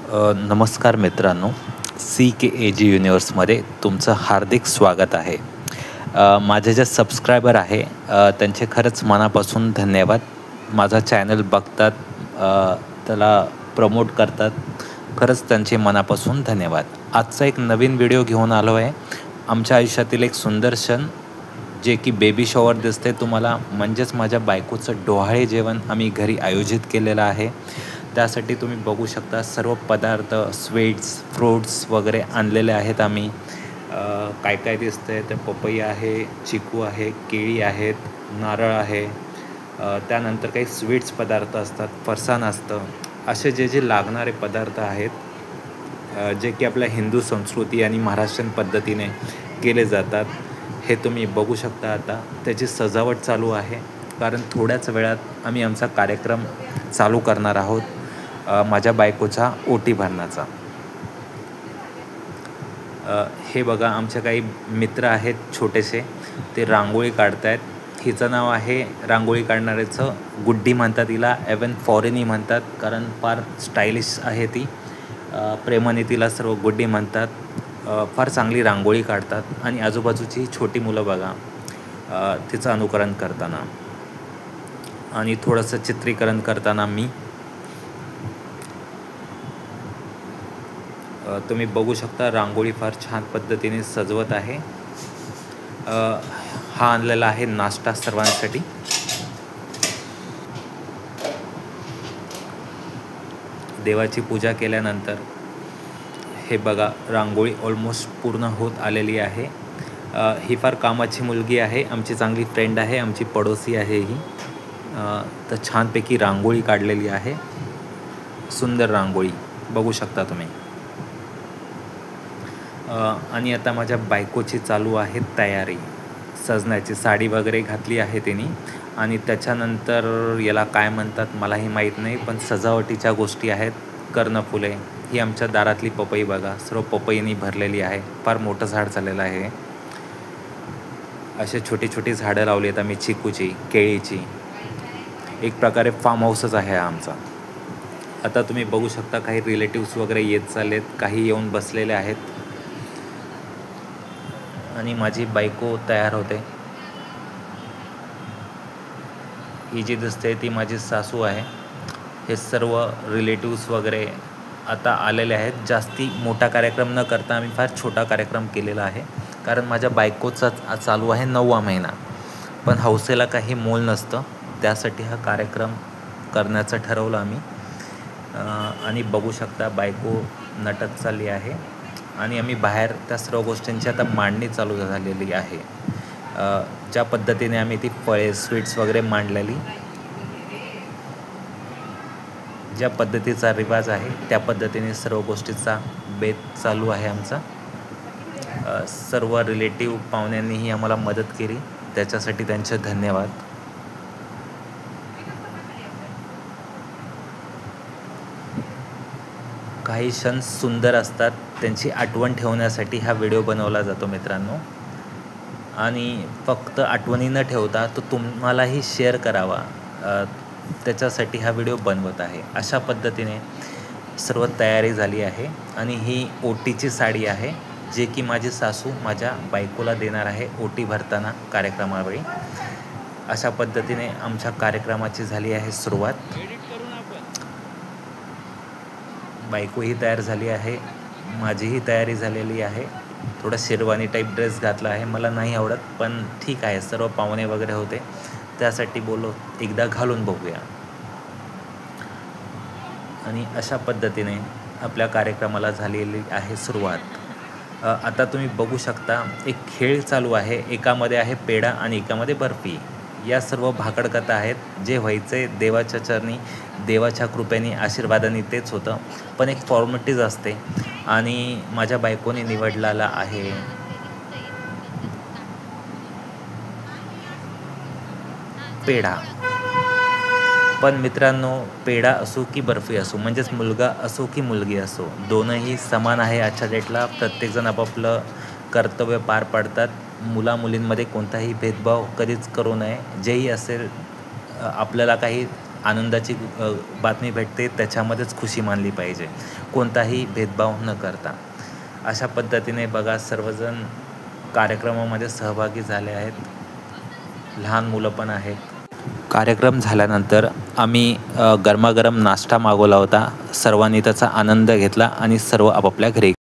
नमस्कार मित्रांनो, CKAG युनिव्हर्समध्ये तुमचं हार्दिक स्वागत आहे. माझे जे सबस्क्रायबर आहे त्यांचे खरंच मनापासून धन्यवाद. माझा चॅनल बघतात, त्याला प्रमोट करतात. खरंच त्यांचे मनापासून धन्यवाद. आजचा एक नवीन व्हिडिओ घेऊन आलो आहे. आमच्या आयुष्यातील एक सुंदर क्षण, जे की बेबी शॉवर दिसते तुम्हाला, म्हणजेच माझ्या बायकोचं डोहाळे जेवण आम्ही घरी आयोजित केलेलं आहे. त्यासाठी तुम्ही बघू शकता सर्व पदार्थ, स्वीट्स, फ्रूट्स वगैरे आणलेले आहेत आम्ही. काय काय दिसतंय तर पपई आहे, चिकू आहे, केळी आहेत, नारळ आहे. त्यानंतर काही स्वीट्स पदार्थ असतात, फरसाण असतं. असे जे जे लागणारे पदार्थ आहेत, जे की आपल्या हिंदू संस्कृती आणि महाराष्ट्रीयन पद्धतीने केले जातात, हे तुम्ही बघू शकता. आता त्याची सजावट चालू आहे, कारण थोड्याच वेळात आम्ही आमचा कार्यक्रम चालू करणार आहोत, माझ्या बायकोचा ओटी भरण्याचा. हे बघा, आमचे काही मित्र आहेत छोटेसे, ते रांगोळी काढत आहेत. हिचं नाव आहे, रांगोळी काढणाऱ्याचं गुड्डी म्हणतात, तिला एवन फॉरेनी म्हणतात, कारण फार स्टायलिश आहे ती. प्रेमाने तिला सर्व गुड्डी म्हणतात. फार चांगली रांगोळी काढतात. आणि आजूबाजूची छोटी मुलं बघा तिचं अनुकरण करताना आणि थोडंसं चित्रीकरण करताना मी. तुम्ही बघू शकता, रांगोळी फार छान पद्धतीने सजवत आहे. हा आणलेला आहे नाश्ता सर्वांसाठी. देवाची पूजा केल्यानंतर हे बघा, रांगोळी ऑलमोस्ट पूर्ण होत आलेली आहे. ही फार कामाची मुलगी आहे, आमची चांगली फ्रेंड आहे, आमची पडोसी आहे ही. तर छानपैकी रांगोळी काढलेली आहे, सुंदर रांगोळी बघू शकता तुम्ही. आणि आता माझ्या बायकोची चालू आहे तयारी सजण्याची. साडी वगैरे घातली आहे तिने, आणि त्याच्यानंतर याला काय म्हणतात मलाही माहीत नाही, पण सजावटीच्या गोष्टी आहेत. कर्णफुले, ही आमच्या दारातली पपई बघा, सर्व पपईनी भरलेली आहे. फार मोठं झाड झालेलं आहे. असे छोटी छोटी झाडं लावली आहेत आम्ही, चिकूची, केळीची. एक प्रकारे फार्म हाऊसच आहे आमचा. आता तुम्ही बघू शकता, काही रिलेटिव्स वगैरे येत चाललेत, काही येऊन बसलेले आहेत, आणि माझी बायको तयार होते. ही जी दिसते ती माझी सासू आहे. हे सर्व रिलेटिव्स वगैरे आता आलेले आहेत. जास्ती मोठा कार्यक्रम न करता आम्ही फार छोटा कार्यक्रम केलेला आहे, कारण माझ्या बायकोचा चालू आहे 9वा महिना. पण हौसेला काही मोल नसतं, त्यासाठी हा कार्यक्रम करण्याचं ठरवलं आम्ही. आणि बघू शकता, बायको नटत चालली आहे, आणि आम्ही बाहेर त्या सर्व गोष्टींची आता मांडणी चालू झालेली आहे. ज्या पद्धतीने आम्ही ती फळे, स्वीट्स वगैरे मांडलेली, ज्या पद्धतीचा रिवाज आहे त्या पद्धतीने सर्व गोष्टीचा बेत चालू आहे आमचा. सर्व रिलेटिव्ह पाहुण्यांनीही आम्हाला मदत केली, त्याच्यासाठी त्यांचे धन्यवाद. काही क्षण सुंदर असतात, त्यांची आठवण ठेवण्यासाठी हा व्हिडिओ बनवला जातो मित्रांनो. आणि फक्त आठवणी न ठेवता तो तुम्हालाही शेअर करावा, त्याच्यासाठी हा व्हिडिओ बनवत आहे. अशा पद्धतीने सर्व तयारी झाली आहे. आणि ही ओटीची साडी आहे, जे की माझी सासू माझ्या बायकोला देणार आहे ओटी भरताना कार्यक्रमावेळी. अशा पद्धतीने आमच्या कार्यक्रमाची झाली आहे सुरुवात. बायकोही तयार झाली आहे, माझीही तयारी झालेली आहे. थोडा शेरवानी टाईप ड्रेस घातला आहे, मला नाही आवडत, पण ठीक आहे. सर्व पाहुणे वगैरे होते, त्यासाठी बोललो एकदा घालून बघूया. आणि अशा पद्धतीने आपल्या कार्यक्रमाला झालेली आहे सुरुवात. आता तुम्ही बघू शकता, एक खेळ चालू आहे. एकामध्ये आहे पेढा आणि एकामध्ये बर्फी. या सर्व भाकडकथा आहेत. जे व्हायचे देवाच्या चरणी, देवाच्या कृपेने, आशीर्वादाने तेच होतं, पण एक फॉर्मॅलिटीज असते. आणि माझ्या बायकोने निवडलेला आहे पेढा. पण मित्रांनो, पेढा असो की बर्फी असो, म्हणजेच मुलगा असो की मुलगी असो, दोनही समान आहे आजच्या डेटला. प्रत्येकजण आपापलं कर्तव्य पार पाडतात. मुलामुलींमध्ये कोणताही भेदभाव कधीच करू नये. जेही असेल, आपल्याला काही आनंदाची बातमी भेटते त्याच्यामध्येच खुशी मानली पाहिजे, कोणताही भेदभाव न करता. अशा पद्धतीने बघा सर्वजण कार्यक्रमामध्ये सहभागी झाले आहेत, लहान मुलं पण आहेत. कार्यक्रम झाल्यानंतर आम्ही गरमागरम नाश्ता मागवला होता. सर्वांनी त्याचा आनंद घेतला आणि सर्व आपापल्या घरी